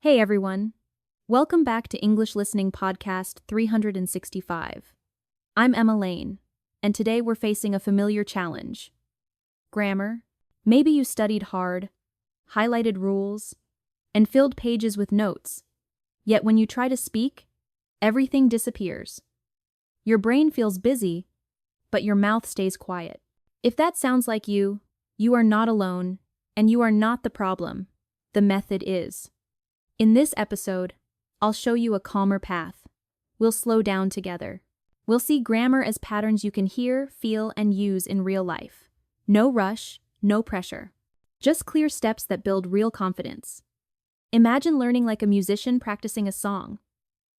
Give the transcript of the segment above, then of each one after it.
Hey everyone. Welcome back to English Listening Podcast 365. I'm Emma Lane, and today we're facing a familiar challenge. Grammar. Maybe you studied hard, highlighted rules, and filled pages with notes. Yet when you try to speak, everything disappears. Your brain feels busy, but your mouth stays quiet. If that sounds like you are not alone, and you are not the problem. The method is. In this episode, I'll show you a calmer path. We'll slow down together. We'll see grammar as patterns you can hear, feel, and use in real life. No rush, no pressure. Just clear steps that build real confidence. Imagine learning like a musician practicing a song.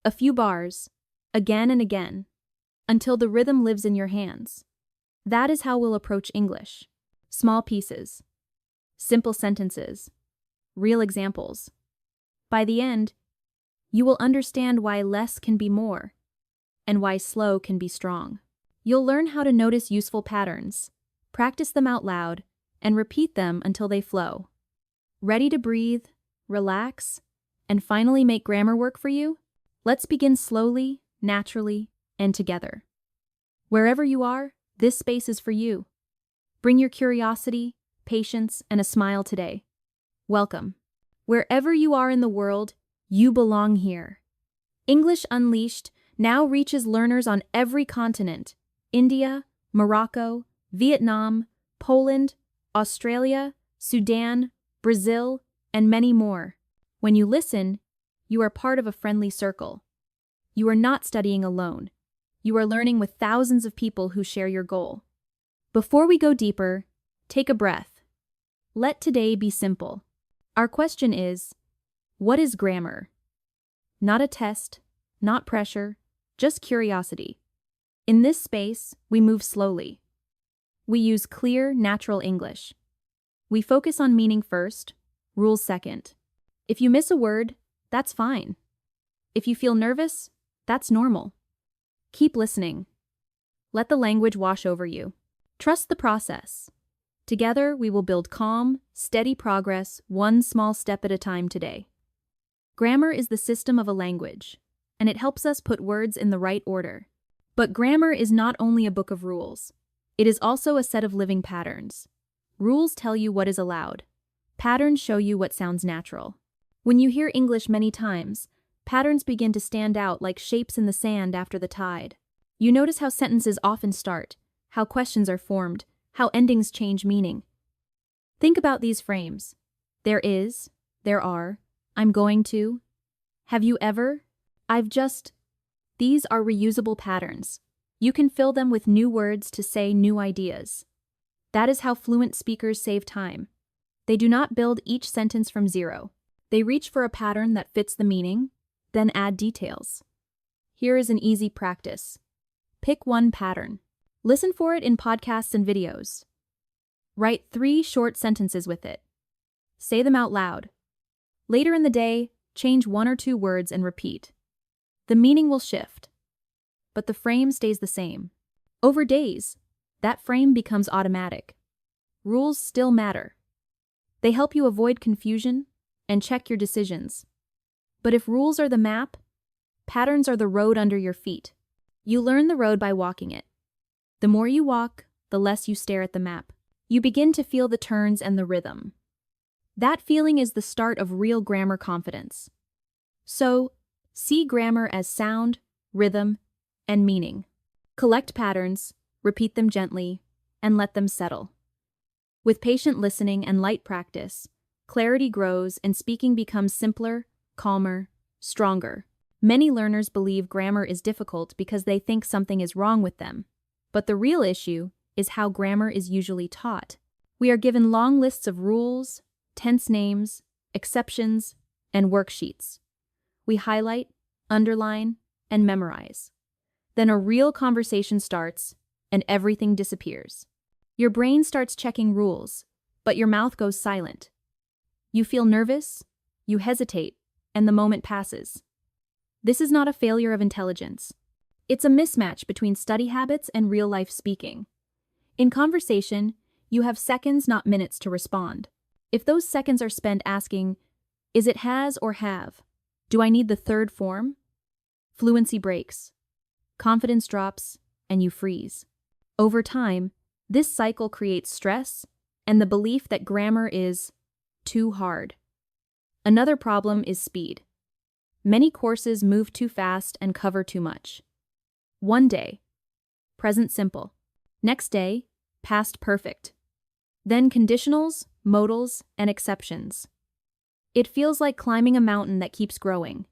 A few bars, again and again, until the rhythm lives in your hands. That is how we'll approach English. Small pieces, simple sentences, real examples. By the end, you will understand why less can be more, and why slow can be strong. You'll learn how to notice useful patterns, practice them out loud, and repeat them until they flow. Ready to breathe, relax, and finally make grammar work for you? Let's begin slowly, naturally, and together. Wherever you are, this space is for you. Bring your curiosity, patience, and a smile today. Welcome. Wherever you are in the world, you belong here. English Unleashed now reaches learners on every continent: India, Morocco, Vietnam, Poland, Australia, Sudan, Brazil, and many more. When you listen, you are part of a friendly circle. You are not studying alone. You are learning with thousands of people who share your goal. Before we go deeper, take a breath. Let today be simple. Our question is, what is grammar? Not a test, not pressure, just curiosity. In this space, we move slowly. We use clear, natural English. We focus on meaning first, rules second. If you miss a word, that's fine. If you feel nervous, that's normal. Keep listening. Let the language wash over you. Trust the process. Together, we will build calm, steady progress, one small step at a time today. Grammar is the system of a language, and it helps us put words in the right order. But grammar is not only a book of rules. It is also a set of living patterns. Rules tell you what is allowed. Patterns show you what sounds natural. When you hear English many times, patterns begin to stand out like shapes in the sand after the tide. You notice how sentences often start, how questions are formed, how endings change meaning. Think about these frames. There is, there are, I'm going to, have you ever, I've just. These are reusable patterns. You can fill them with new words to say new ideas. That is how fluent speakers save time. They do not build each sentence from zero. They reach for a pattern that fits the meaning, then add details. Here is an easy practice. Pick one pattern. Listen for it in podcasts and videos. Write 3 short sentences with it. Say them out loud. Later in the day, change 1 or 2 words and repeat. The meaning will shift, but the frame stays the same. Over days, that frame becomes automatic. Rules still matter. They help you avoid confusion and check your decisions. But if rules are the map, patterns are the road under your feet. You learn the road by walking it. The more you walk, the less you stare at the map. You begin to feel the turns and the rhythm. That feeling is the start of real grammar confidence. So, see grammar as sound, rhythm, and meaning. Collect patterns, repeat them gently, and let them settle. With patient listening and light practice, clarity grows and speaking becomes simpler, calmer, stronger. Many learners believe grammar is difficult because they think something is wrong with them. But the real issue is how grammar is usually taught. We are given long lists of rules, tense names, exceptions, and worksheets. We highlight, underline, and memorize. Then a real conversation starts, and everything disappears. Your brain starts checking rules, but your mouth goes silent. You feel nervous, you hesitate, and the moment passes. This is not a failure of intelligence. It's a mismatch between study habits and real-life speaking. In conversation, you have seconds, not minutes, to respond. If those seconds are spent asking, Is it has or have? Do I need the third form? Fluency breaks. Confidence drops, and you freeze. Over time, this cycle creates stress and the belief that grammar is too hard. Another problem is speed. Many courses move too fast and cover too much. One day, present simple. Next day, past perfect. Then conditionals, modals, and exceptions. It feels like climbing a mountain that keeps growing.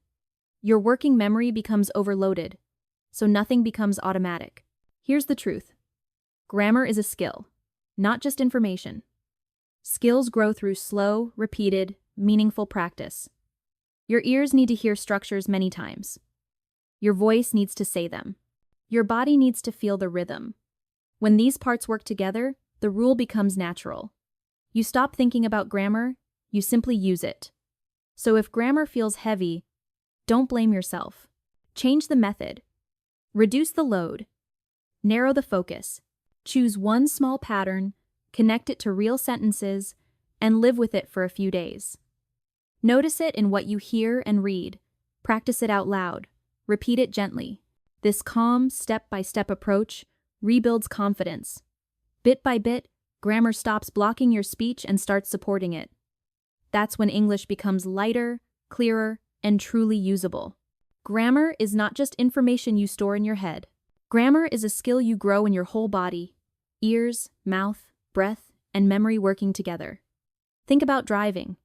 Your working memory becomes overloaded, so nothing becomes automatic. Here's the truth. Grammar is a skill, not just information. Skills grow through slow, repeated, meaningful practice. Your ears need to hear structures many times. Your voice needs to say them. Your body needs to feel the rhythm. When these parts work together, the rule becomes natural. You stop thinking about grammar, you simply use it. So if grammar feels heavy, don't blame yourself. Change the method. Reduce the load. Narrow the focus. Choose one small pattern, connect it to real sentences, and live with it for a few days. Notice it in what you hear and read. Practice it out loud. Repeat it gently. This calm, step-by-step approach rebuilds confidence. Bit by bit, grammar stops blocking your speech and starts supporting it. That's when English becomes lighter, clearer, and truly usable. Grammar is not just information you store in your head. Grammar is a skill you grow in your whole body, ears, mouth, breath, and memory working together. Think about driving.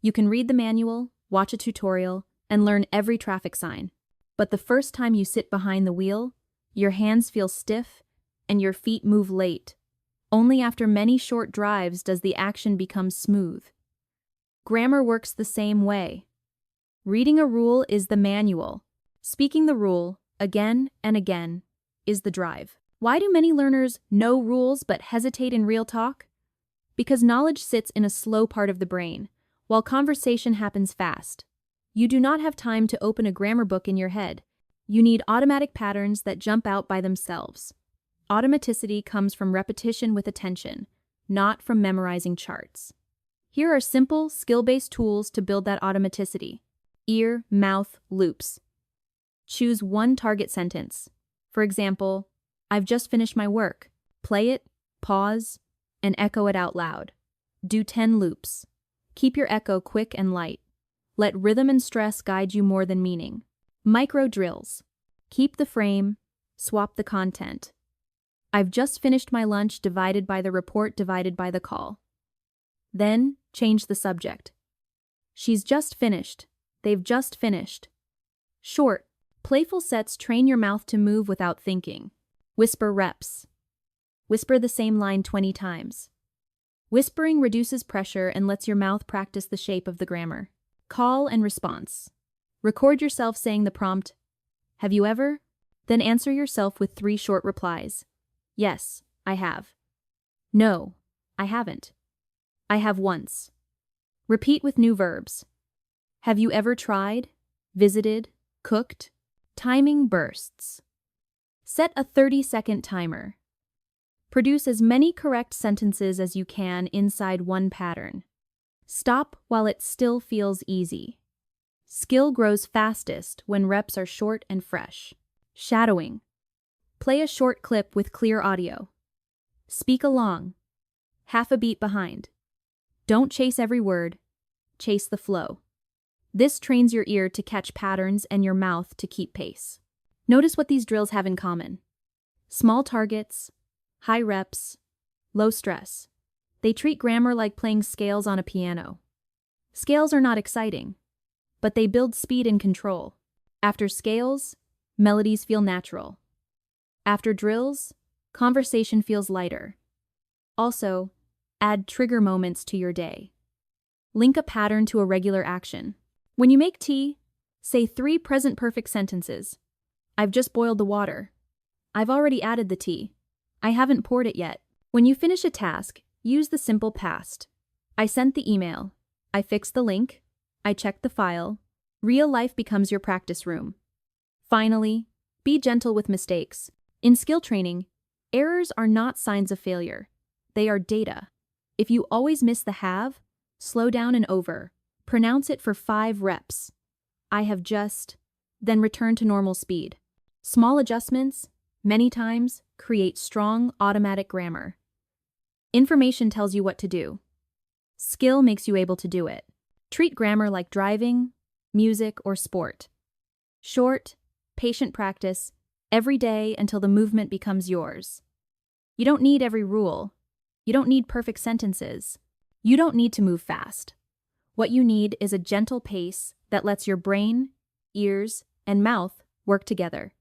You can read the manual, watch a tutorial, and learn every traffic sign. But the first time you sit behind the wheel, your hands feel stiff and your feet move late. Only after many short drives does the action become smooth. Grammar works the same way. Reading a rule is the manual. Speaking the rule, again and again, is the drive. Why do many learners know rules but hesitate in real talk? Because knowledge sits in a slow part of the brain, while conversation happens fast. You do not have time to open a grammar book in your head. You need automatic patterns that jump out by themselves. Automaticity comes from repetition with attention, not from memorizing charts. Here are simple, skill-based tools to build that automaticity. Ear, mouth, loops. Choose one target sentence. For example, I've just finished my work. Play it, pause, and echo it out loud. Do 10 loops. Keep your echo quick and light. Let rhythm and stress guide you more than meaning. Micro drills. Keep the frame, swap the content. I've just finished my lunch divided by the report divided by the call. Then, change the subject. She's just finished. They've just finished. Short, playful sets train your mouth to move without thinking. Whisper reps. Whisper the same line 20 times. Whispering reduces pressure and lets your mouth practice the shape of the grammar. Call and response. Record yourself saying the prompt, "Have you ever?" Then answer yourself with 3 short replies. Yes, I have. No, I haven't. I have once. Repeat with new verbs. Have you ever tried, visited, cooked? Timing bursts. Set a 30-second timer. Produce as many correct sentences as you can inside one pattern. Stop while it still feels easy. Skill grows fastest when reps are short and fresh. Shadowing. Play a short clip with clear audio. Speak along. Half a beat behind. Don't chase every word. Chase the flow. This trains your ear to catch patterns and your mouth to keep pace. Notice what these drills have in common. Small targets, high reps, low stress. They treat grammar like playing scales on a piano. Scales are not exciting, but they build speed and control. After scales, melodies feel natural. After drills, conversation feels lighter. Also, add trigger moments to your day. Link a pattern to a regular action. When you make tea, say 3 present perfect sentences. I've just boiled the water. I've already added the tea. I haven't poured it yet. When you finish a task, use the simple past. I sent the email. I fixed the link. I checked the file. Real life becomes your practice room. Finally, be gentle with mistakes. In skill training, errors are not signs of failure. They are data. If you always miss the have, slow down and over. Pronounce it for 5 reps. I have just, then return to normal speed. Small adjustments, many times, create strong, automatic grammar. Information tells you what to do. Skill makes you able to do it. Treat grammar like driving, music, or sport. Short, patient practice, every day until the movement becomes yours. You don't need every rule. You don't need perfect sentences. You don't need to move fast. What you need is a gentle pace that lets your brain, ears, and mouth work together.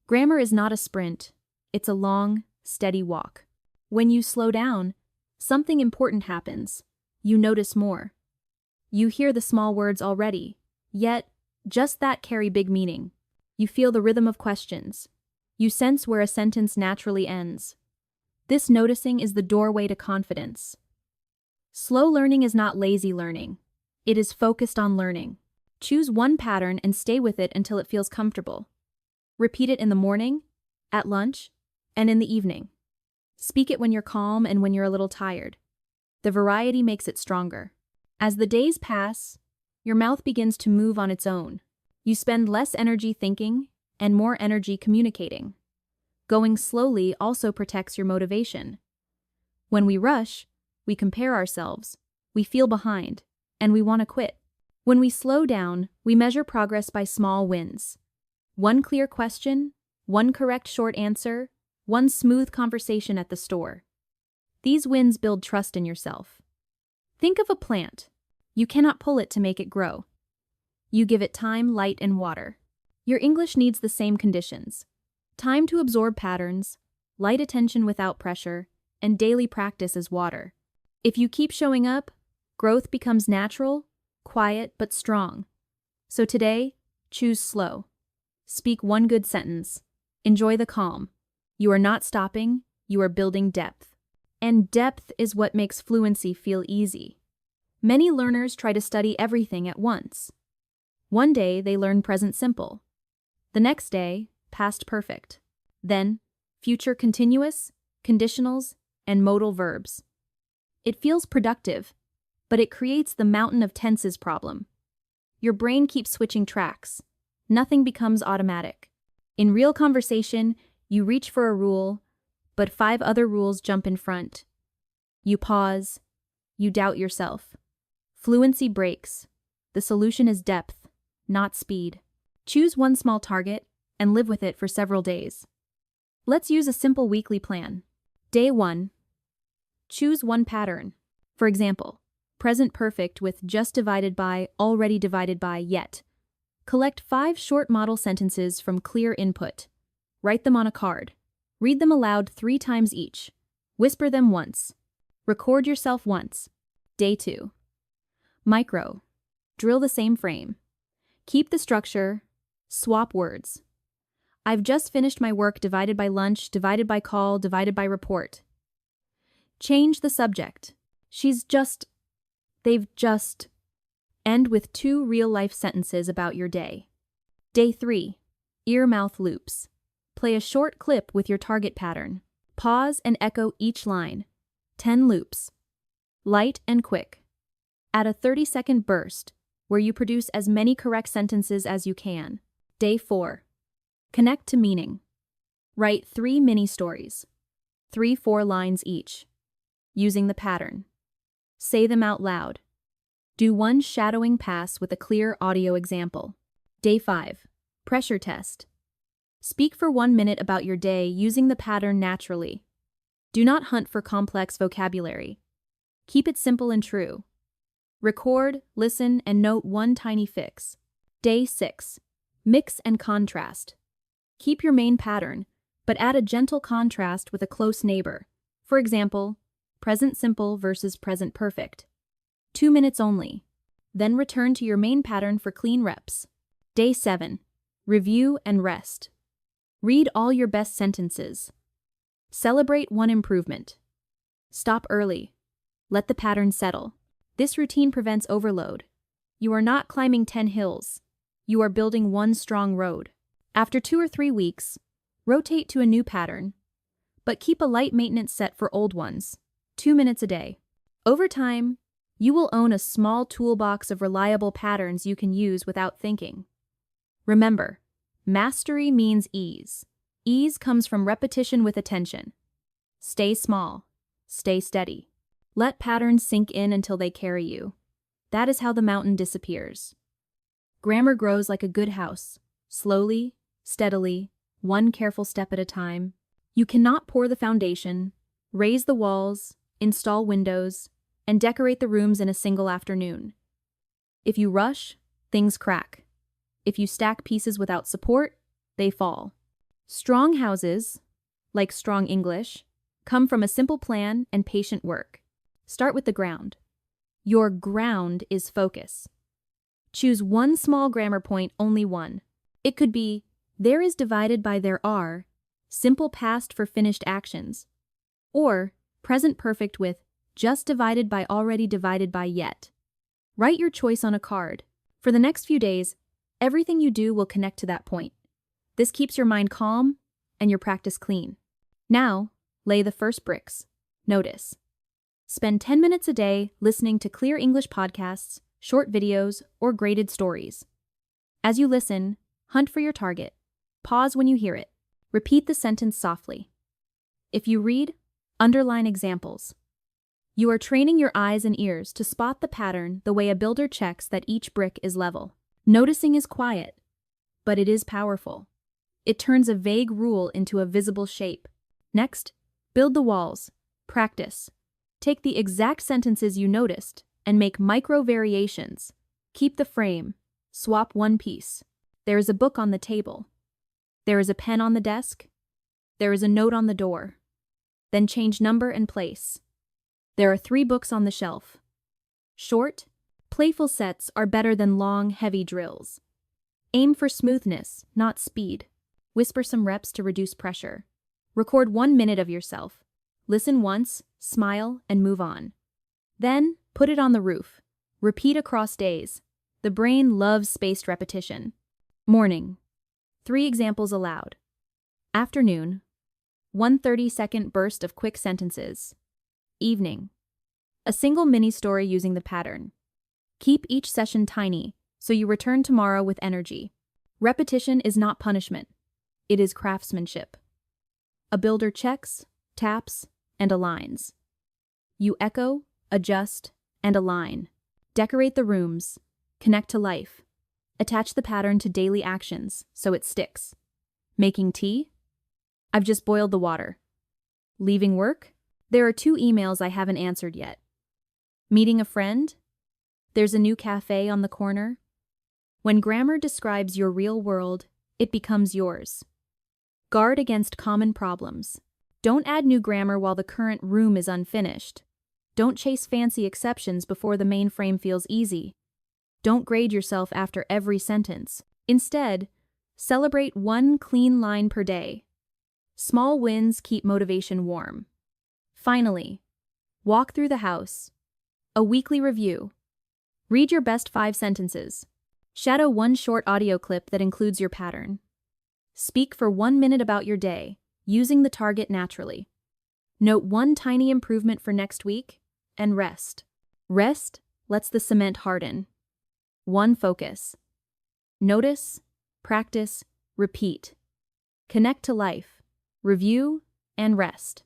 Grammar is not a sprint. It's a long, steady walk. When you slow down, something important happens. You notice more. You hear the small words already, yet just that carry big meaning. You feel the rhythm of questions. You sense where a sentence naturally ends. This noticing is the doorway to confidence. Slow learning is not lazy learning. It is focused on learning. Choose one pattern and stay with it until it feels comfortable. Repeat it in the morning, at lunch, and in the evening. Speak it when you're calm and when you're a little tired. The variety makes it stronger. As the days pass, your mouth begins to move on its own. You spend less energy thinking and more energy communicating. Going slowly also protects your motivation. When we rush, we compare ourselves, we feel behind, and we want to quit. When we slow down, we measure progress by small wins. One clear question, one correct short answer, one smooth conversation at the store. These wins build trust in yourself. Think of a plant. You cannot pull it to make it grow. You give it time, light, and water. Your English needs the same conditions. Time to absorb patterns, light attention without pressure, and daily practice as water. If you keep showing up, growth becomes natural, quiet, but strong. So today, choose slow. Speak one good sentence. Enjoy the calm. You are not stopping, you are building depth. And depth is what makes fluency feel easy. Many learners try to study everything at once. One day they learn present simple. The next day, past perfect. Then, future continuous, conditionals, and modal verbs. It feels productive, but it creates the mountain of tenses problem. Your brain keeps switching tracks. Nothing becomes automatic. In real conversation, you reach for a rule, but 5 other rules jump in front. You pause. You doubt yourself. Fluency breaks. The solution is depth, not speed. Choose one small target and live with it for several days. Let's use a simple weekly plan. Day 1. Choose one pattern. For example, present perfect with just divided by, already divided by, yet. Collect 5 short model sentences from clear input. Write them on a card. Read them aloud 3 times each. Whisper them once. Record yourself once. Day 2. Micro. Drill the same frame. Keep the structure. Swap words. I've just finished my work divided by lunch, divided by call, divided by report. Change the subject. They've just. End with 2 real-life sentences about your day. Day 3. Ear-mouth loops. Play a short clip with your target pattern. Pause and echo each line. 10 loops. Light and quick. Add a 30-second burst, where you produce as many correct sentences as you can. Day 4. Connect to meaning. Write 3 mini-stories. 3-4 lines each. Using the pattern. Say them out loud. Do one shadowing pass with a clear audio example. Day 5. Pressure test. Speak for 1 minute about your day using the pattern naturally. Do not hunt for complex vocabulary. Keep it simple and true. Record, listen, and note one tiny fix. Day 6. Mix and contrast. Keep your main pattern, but add a gentle contrast with a close neighbor. For example, present simple versus present perfect. 2 minutes only. Then return to your main pattern for clean reps. Day 7. Review and rest. Read all your best sentences. Celebrate one improvement. Stop early. Let the pattern settle. This routine prevents overload. You are not climbing 10 hills. You are building one strong road. After 2 or 3 weeks, rotate to a new pattern, but keep a light maintenance set for old ones, 2 minutes a day. Over time, You will own a small toolbox of reliable patterns you can use without thinking. Remember, mastery means ease. Ease comes from repetition with attention. Stay small. Stay steady. Let patterns sink in until they carry you. That is how the mountain disappears. Grammar grows like a good house, slowly, steadily, one careful step at a time. You cannot pour the foundation, raise the walls, install windows, and decorate the rooms in a single afternoon. If you rush, things crack. If you stack pieces without support, they fall. Strong houses, like strong English, come from a simple plan and patient work. Start with the ground. Your ground is focus. Choose one small grammar point, only one. It could be, there is divided by there are, simple past for finished actions. Or, present perfect with, just divided by already divided by yet. Write your choice on a card. For the next few days, everything you do will connect to that point. This keeps your mind calm and your practice clean. Now, lay the first bricks. Notice. Spend 10 minutes a day listening to clear English podcasts, short videos, or graded stories. As you listen, hunt for your target. Pause when you hear it. Repeat the sentence softly. If you read, underline examples. You are training your eyes and ears to spot the pattern the way a builder checks that each brick is level. Noticing is quiet, but it is powerful. It turns a vague rule into a visible shape. Next, build the walls. Practice. Take the exact sentences you noticed and make micro variations. Keep the frame. Swap one piece. There is a book on the table. There is a pen on the desk. There is a note on the door. Then change number and place. There are 3 books on the shelf. Short, playful sets are better than long, heavy drills. Aim for smoothness, not speed. Whisper some reps to reduce pressure. Record 1 minute of yourself. Listen once, smile, and move on. Then, put it on the roof. Repeat across days. The brain loves spaced repetition. Morning. 3 examples aloud. Afternoon. 1 30-second burst of quick sentences. Evening. A single mini-story using the pattern. Keep each session tiny, so you return tomorrow with energy. Repetition is not punishment. It is craftsmanship. A builder checks, taps, and aligns. You echo, adjust, and align. Decorate the rooms. Connect to life. Attach the pattern to daily actions so it sticks. Making tea? I've just boiled the water. Leaving work? There are 2 emails I haven't answered yet. Meeting a friend? There's a new cafe on the corner. When grammar describes your real world, it becomes yours. Guard against common problems. Don't add new grammar while the current room is unfinished. Don't chase fancy exceptions before the main frame feels easy. Don't grade yourself after every sentence. Instead, celebrate 1 clean line per day. Small wins keep motivation warm. Finally, walk through the house. A weekly review. Read your best 5 sentences. Shadow 1 short audio clip that includes your pattern. Speak for 1 minute about your day, using the target naturally. Note 1 tiny improvement for next week, and rest. Rest lets the cement harden. 1 focus. Notice, practice, repeat. Connect to life. Review and rest.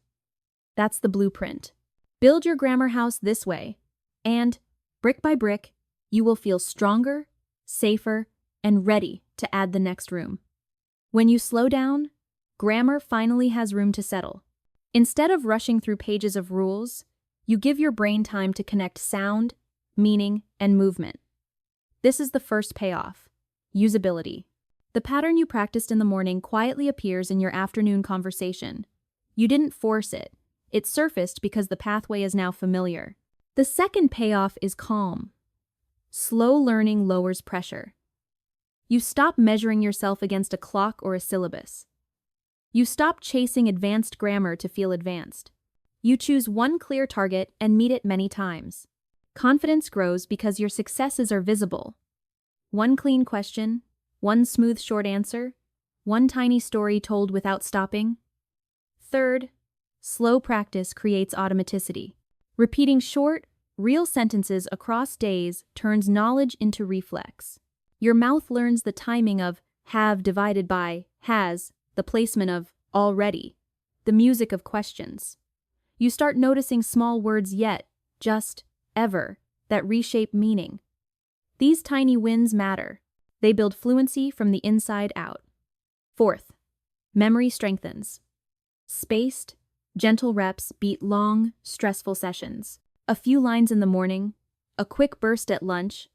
That's the blueprint. Build your grammar house this way, and, brick by brick, you will feel stronger, safer, and ready to add the next room. When you slow down, grammar finally has room to settle. Instead of rushing through pages of rules, you give your brain time to connect sound, meaning, and movement. This is the first payoff: usability. The pattern you practiced in the morning quietly appears in your afternoon conversation. You didn't force it. It surfaced because the pathway is now familiar. The second payoff is calm. Slow learning lowers pressure. You stop measuring yourself against a clock or a syllabus. You stop chasing advanced grammar to feel advanced. You choose 1 clear target and meet it many times. Confidence grows because your successes are visible. 1 clean question, 1 smooth short answer, 1 tiny story told without stopping. Third, slow practice creates automaticity. Repeating short, Real sentences across days turns knowledge into reflex. Your mouth learns the timing of have divided by has, the placement of already, the music of questions. You start noticing small words yet, just, ever, that reshape meaning. These tiny wins matter. They build fluency from the inside out. Fourth, memory strengthens. Spaced, gentle reps beat long, stressful sessions. A few lines in the morning, a quick burst at lunch,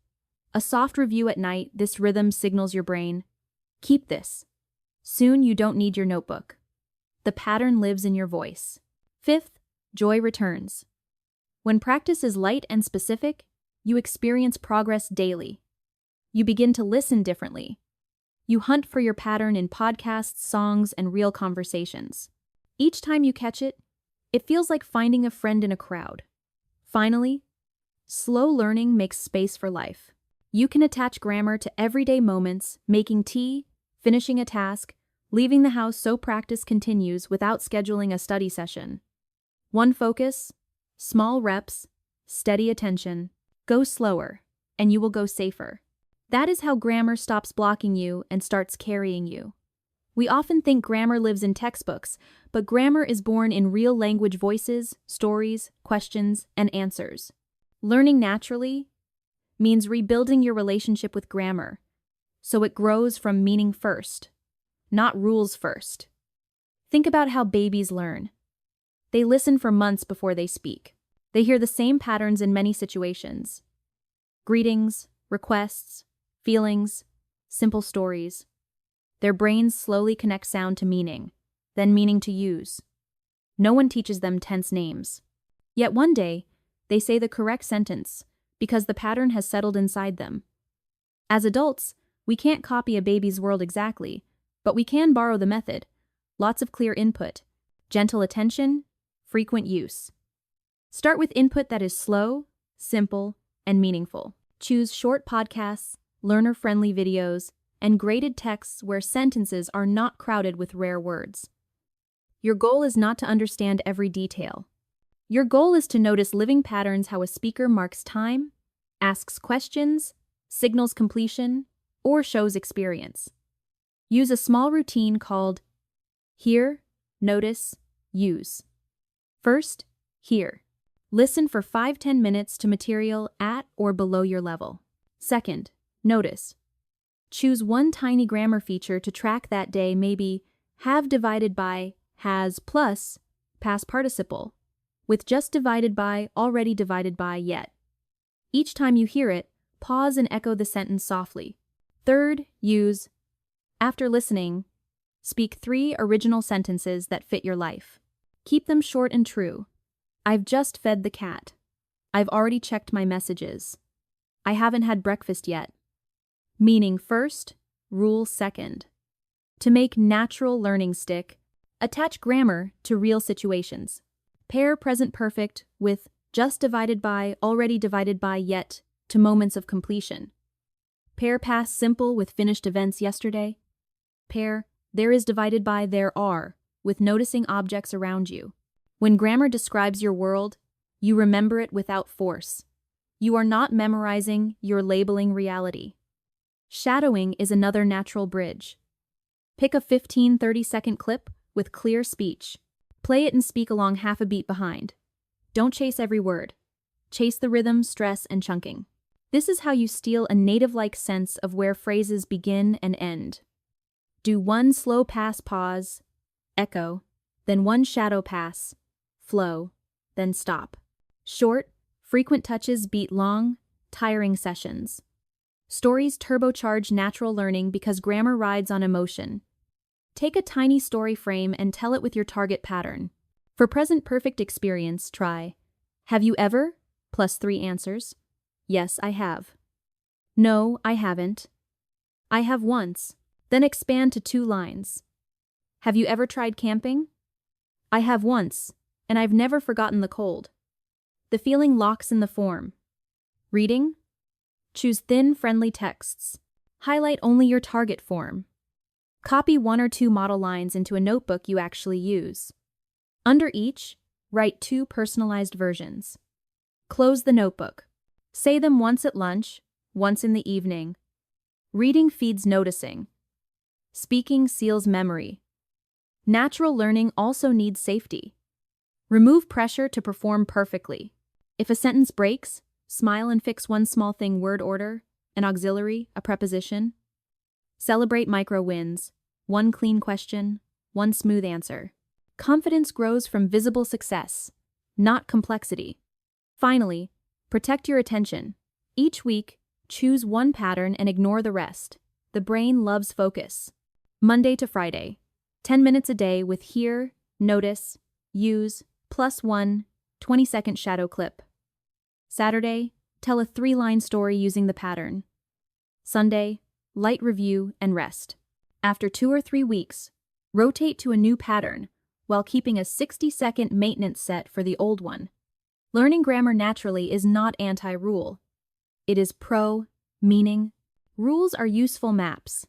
a soft review at night, this rhythm signals your brain. Keep this. Soon you don't need your notebook. The pattern lives in your voice. Fifth, joy returns. When practice is light and specific, you experience progress daily. You begin to listen differently. You hunt for your pattern in podcasts, songs, and real conversations. Each time you catch it, it feels like finding a friend in a crowd. Finally, slow learning makes space for life. You can attach grammar to everyday moments, making tea, finishing a task, leaving the house so practice continues without scheduling a study session. One focus, small reps, steady attention. Go slower, and you will go safer. That is how grammar stops blocking you and starts carrying you. We often think grammar lives in textbooks, but grammar is born in real language voices, stories, questions, and answers. Learning naturally means rebuilding your relationship with grammar, so it grows from meaning first, not rules first. Think about how babies learn. They listen for months before they speak. They hear the same patterns in many situations. Greetings, requests, feelings, simple stories. Their brains slowly connect sound to meaning, then meaning to use. No one teaches them tense names. Yet one day, they say the correct sentence because the pattern has settled inside them. As adults, we can't copy a baby's world exactly, but we can borrow the method. Lots of clear input, gentle attention, frequent use. Start with input that is slow, simple, and meaningful. Choose short podcasts, learner-friendly videos, and graded texts where sentences are not crowded with rare words. Your goal is not to understand every detail. Your goal is to notice living patterns, how a speaker marks time, asks questions, signals completion, or shows experience. Use a small routine called hear, notice, use. First, hear. Listen for 5-10 minutes to material at or below your level. Second, notice. Choose one tiny grammar feature to track that day, maybe have divided by, has plus, past participle, with just divided by, already divided by, yet. Each time you hear it, pause and echo the sentence softly. Third, use. After listening, speak 3 original sentences that fit your life. Keep them short and true. I've just fed the cat. I've already checked my messages. I haven't had breakfast yet. Meaning first, rule second. To make natural learning stick, attach grammar to real situations. Pair present perfect with just divided by, already divided by, yet to moments of completion. Pair past simple with finished events yesterday. Pair there is divided by there are with noticing objects around you. When grammar describes your world, you remember it without force. You are not memorizing, you're labeling reality. Shadowing is another natural bridge. Pick a 15-30-second clip with clear speech. Play it and speak along half a beat behind. Don't chase every word. Chase the rhythm, stress, and chunking. This is how you steal a native-like sense of where phrases begin and end. Do one slow pass pause, echo, then one shadow pass, flow, then stop. Short, frequent touches beat long, tiring sessions. Stories turbocharge natural learning because grammar rides on emotion. Take a tiny story frame and tell it with your target pattern. For present perfect experience, try, have you ever? Plus 3 answers. Yes, I have. No, I haven't. I have once. Then expand to 2 lines. Have you ever tried camping? I have once, and I've never forgotten the cold. The feeling locks in the form. Reading? Choose thin, friendly texts. Highlight only your target form. Copy 1 or 2 model lines into a notebook you actually use. Under each, write 2 personalized versions. Close the notebook. Say them once at lunch, once in the evening. Reading feeds noticing. Speaking seals memory. Natural learning also needs safety. Remove pressure to perform perfectly. If a sentence breaks, smile and fix one small thing: word order, an auxiliary, a preposition. Celebrate micro wins, one clean question, one smooth answer. Confidence grows from visible success, not complexity. Finally, protect your attention. Each week, choose one pattern and ignore the rest. The brain loves focus. Monday to Friday, 10 minutes a day with hear, notice, use, +1, 20-second shadow clip. Saturday, tell a 3-line story using the pattern. Sunday, light review and rest. After 2 or 3 weeks, rotate to a new pattern while keeping a 60-second maintenance set for the old one. Learning grammar naturally is not anti-rule. It is pro-meaning. Rules are useful maps,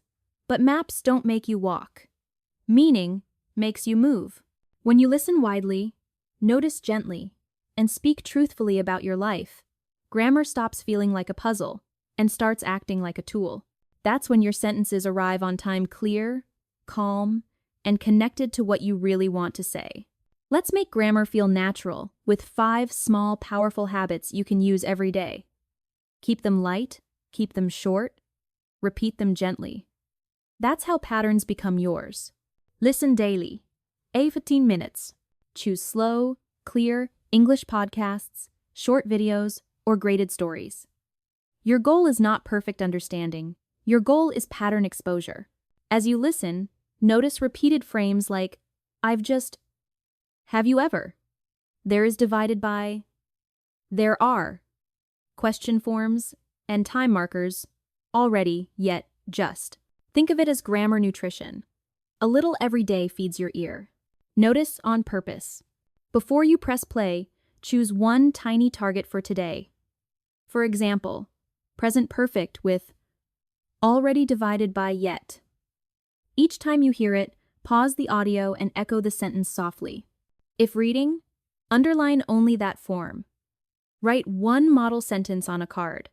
but maps don't make you walk. Meaning makes you move. When you listen widely, notice gently, and speak truthfully about your life, grammar stops feeling like a puzzle and starts acting like a tool. That's when your sentences arrive on time, clear, calm, and connected to what you really want to say. Let's make grammar feel natural with 5 small, powerful habits you can use every day. Keep them light, keep them short, repeat them gently. That's how patterns become yours. Listen daily. 15 minutes. Choose slow, clear English podcasts, short videos, or graded stories. Your goal is not perfect understanding. Your goal is pattern exposure. As you listen, notice repeated frames like, I've just, have you ever? There is divided by, there are, question forms, and time markers, already, yet, just. Think of it as grammar nutrition. A little every day feeds your ear. Notice on purpose. Before you press play, choose one tiny target for today. For example, present perfect with already divided by yet. Each time you hear it, pause the audio and echo the sentence softly. If reading, underline only that form. Write one model sentence on a card.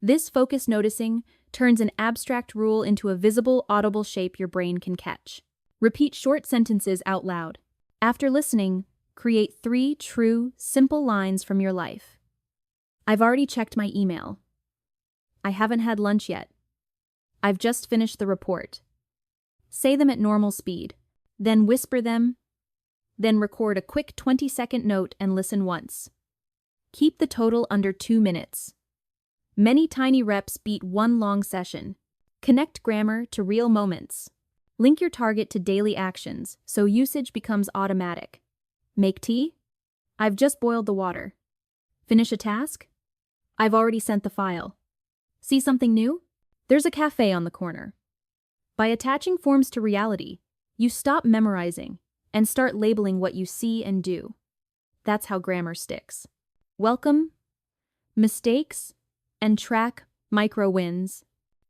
This focused noticing turns an abstract rule into a visible, audible shape your brain can catch. Repeat short sentences out loud. After listening, create 3 true, simple lines from your life. I've already checked my email. I haven't had lunch yet. I've just finished the report. Say them at normal speed, then whisper them, then record a quick 20-second note and listen once. Keep the total under 2 minutes. Many tiny reps beat one long session. Connect grammar to real moments. Link your target to daily actions so usage becomes automatic. Make tea? I've just boiled the water. Finish a task? I've already sent the file. See something new? There's a cafe on the corner. By attaching forms to reality, you stop memorizing and start labeling what you see and do. That's how grammar sticks. Welcome mistakes and track micro wins.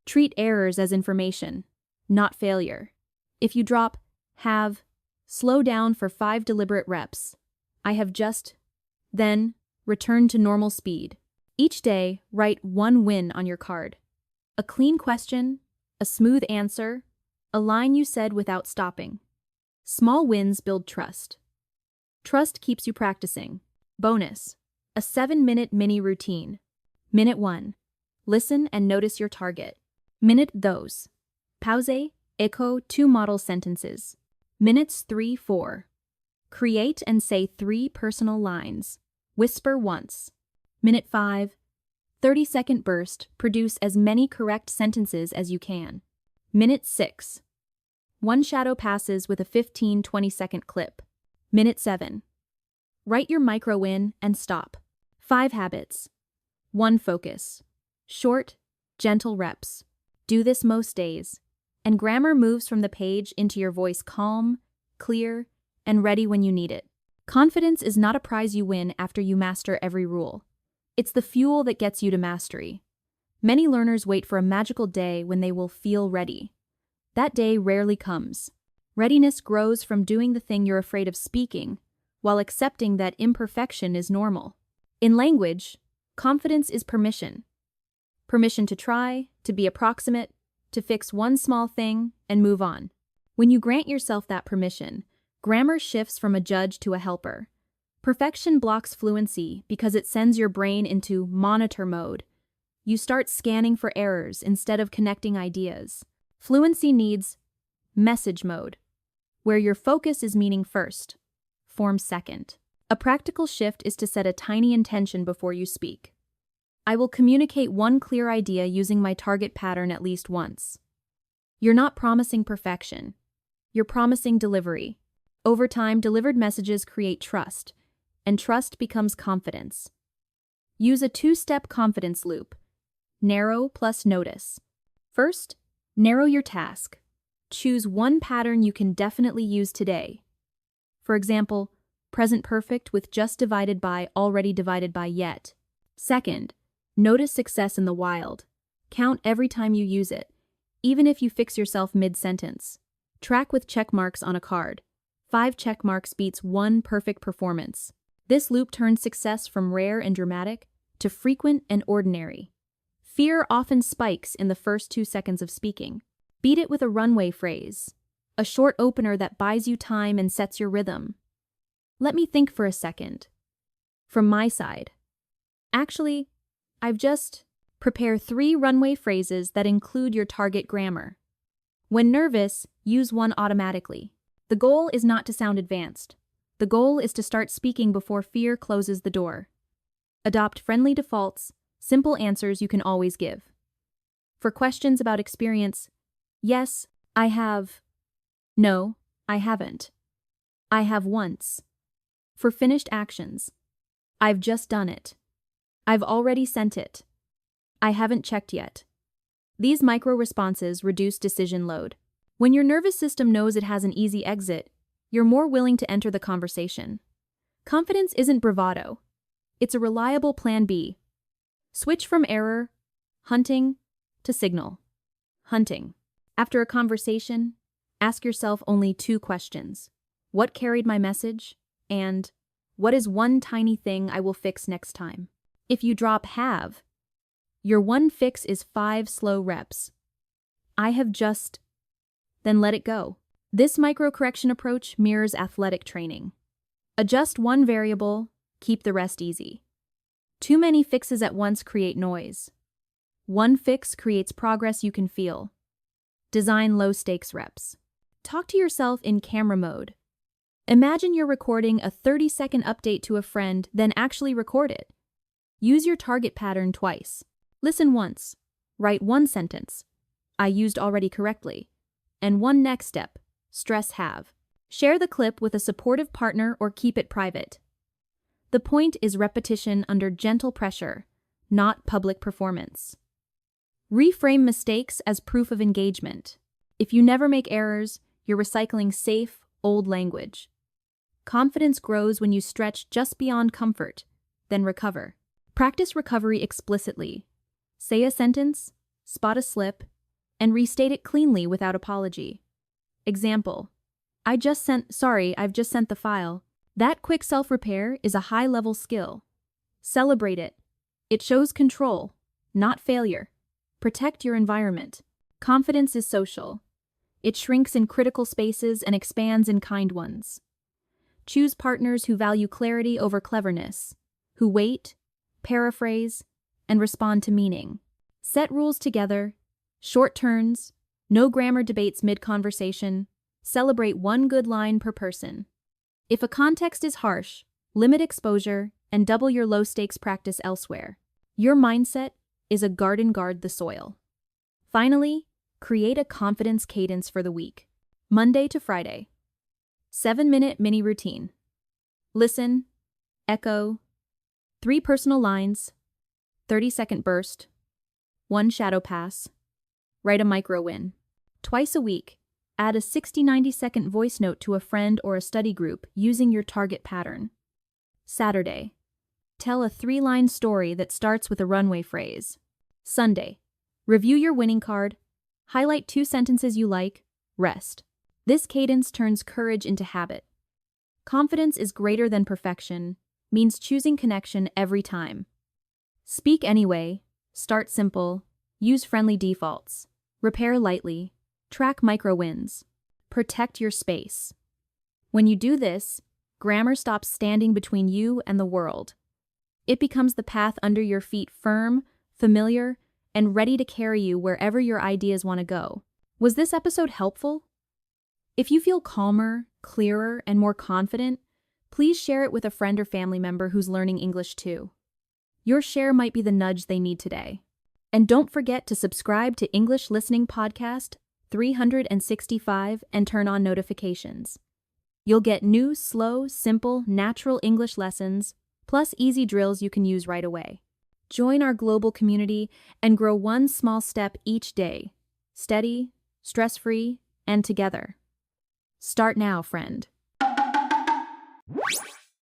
Treat errors as information, not failure. If you drop have, slow down for 5 deliberate reps. I have just, then return to normal speed. Each day, write one win on your card. A clean question, a smooth answer, a line you said without stopping. Small wins build trust. Trust keeps you practicing. Bonus, a 7-minute mini routine. Minute 1. Listen and notice your target. Minute those. Pause, echo 2 model sentences. Minutes 3-4. Create and say 3 personal lines. Whisper once. Minute 5. 30-second burst. Produce as many correct sentences as you can. Minute 6. 1 shadow passes with a 15-20-second clip. Minute 7. Write your micro win and stop. 5 habits. 1 focus. Short, gentle reps. Do this most days. And grammar moves from the page into your voice calm, clear, and ready when you need it. Confidence is not a prize you win after you master every rule. It's the fuel that gets you to mastery. Many learners wait for a magical day when they will feel ready. That day rarely comes. Readiness grows from doing the thing you're afraid of speaking, while accepting that imperfection is normal. In language, confidence is permission. Permission to try, to be approximate, to fix one small thing, and move on. When you grant yourself that permission, grammar shifts from a judge to a helper. Perfection blocks fluency because it sends your brain into monitor mode. You start scanning for errors instead of connecting ideas. Fluency needs message mode, where your focus is meaning first, form second. A practical shift is to set a tiny intention before you speak. I will communicate one clear idea using my target pattern at least once. You're not promising perfection. You're promising delivery. Over time, delivered messages create trust, and trust becomes confidence. Use a two-step confidence loop. Narrow plus notice. First, narrow your task. Choose one pattern you can definitely use today. For example, present perfect with just divided by already divided by yet. Second, notice success in the wild. Count every time you use it, even if you fix yourself mid-sentence. Track with check marks on a card. 5 check marks beats 1 perfect performance. This loop turns success from rare and dramatic to frequent and ordinary. Fear often spikes in the first 2 seconds of speaking. Beat it with a runway phrase, a short opener that buys you time and sets your rhythm. Let me think for a second. From my side. Actually, I've just prepared 3 runway phrases that include your target grammar. When nervous, use one automatically. The goal is not to sound advanced. The goal is to start speaking before fear closes the door. Adopt friendly defaults, simple answers you can always give. For questions about experience, yes, I have. No, I haven't. I have once. For finished actions, I've just done it. I've already sent it. I haven't checked yet. These micro-responses reduce decision load. When your nervous system knows it has an easy exit, you're more willing to enter the conversation. Confidence isn't bravado. It's a reliable plan B. Switch from error, hunting, to signal. Hunting. After a conversation, ask yourself only 2 questions. What carried my message? And what is one tiny thing I will fix next time? If you drop have, your one fix is 5 slow reps. I have just, then let it go. This micro-correction approach mirrors athletic training. Adjust one variable, keep the rest easy. Too many fixes at once create noise. One fix creates progress you can feel. Design low-stakes reps. Talk to yourself in camera mode. Imagine you're recording a 30-second update to a friend, then actually record it. Use your target pattern twice. Listen once. Write 1 sentence. I used already correctly. And 1 next step. Stress have. Share the clip with a supportive partner or keep it private. The point is repetition under gentle pressure, not public performance. Reframe mistakes as proof of engagement. If you never make errors, you're recycling safe, old language. Confidence grows when you stretch just beyond comfort, then recover. Practice recovery explicitly. Say a sentence, spot a slip, and restate it cleanly without apology. Example: I've just sent the file. That quick self-repair is a high-level skill. Celebrate it. It shows control, not failure. Protect your environment. Confidence is social. It shrinks in critical spaces and expands in kind ones. Choose partners who value clarity over cleverness, who wait, paraphrase, and respond to meaning. Set rules together, short turns, no grammar debates mid-conversation, celebrate 1 good line per person. If a context is harsh, limit exposure and double your low-stakes practice elsewhere. Your mindset is a garden guard the soil. Finally, create a confidence cadence for the week. Monday to Friday. 7-minute mini routine. Listen, echo, 3 personal lines, 30-second burst, 1 shadow pass, write a micro win. Twice a week, add a 60-90-second voice note to a friend or a study group using your target pattern. Saturday, tell a 3-line story that starts with a runway phrase. Sunday, review your winning card, highlight 2 sentences you like, rest. This cadence turns courage into habit. Confidence is greater than perfection, means choosing connection every time. Speak anyway, start simple, use friendly defaults, repair lightly, track micro wins, protect your space. When you do this, grammar stops standing between you and the world. It becomes the path under your feet, firm, familiar, and ready to carry you wherever your ideas want to go. Was this episode helpful? If you feel calmer, clearer, and more confident, please share it with a friend or family member who's learning English too. Your share might be the nudge they need today. And don't forget to subscribe to English Listening Podcast 365 and turn on notifications. You'll get new, slow, simple, natural English lessons, plus easy drills you can use right away. Join our global community and grow one small step each day, steady, stress-free, and together. Start now, friend.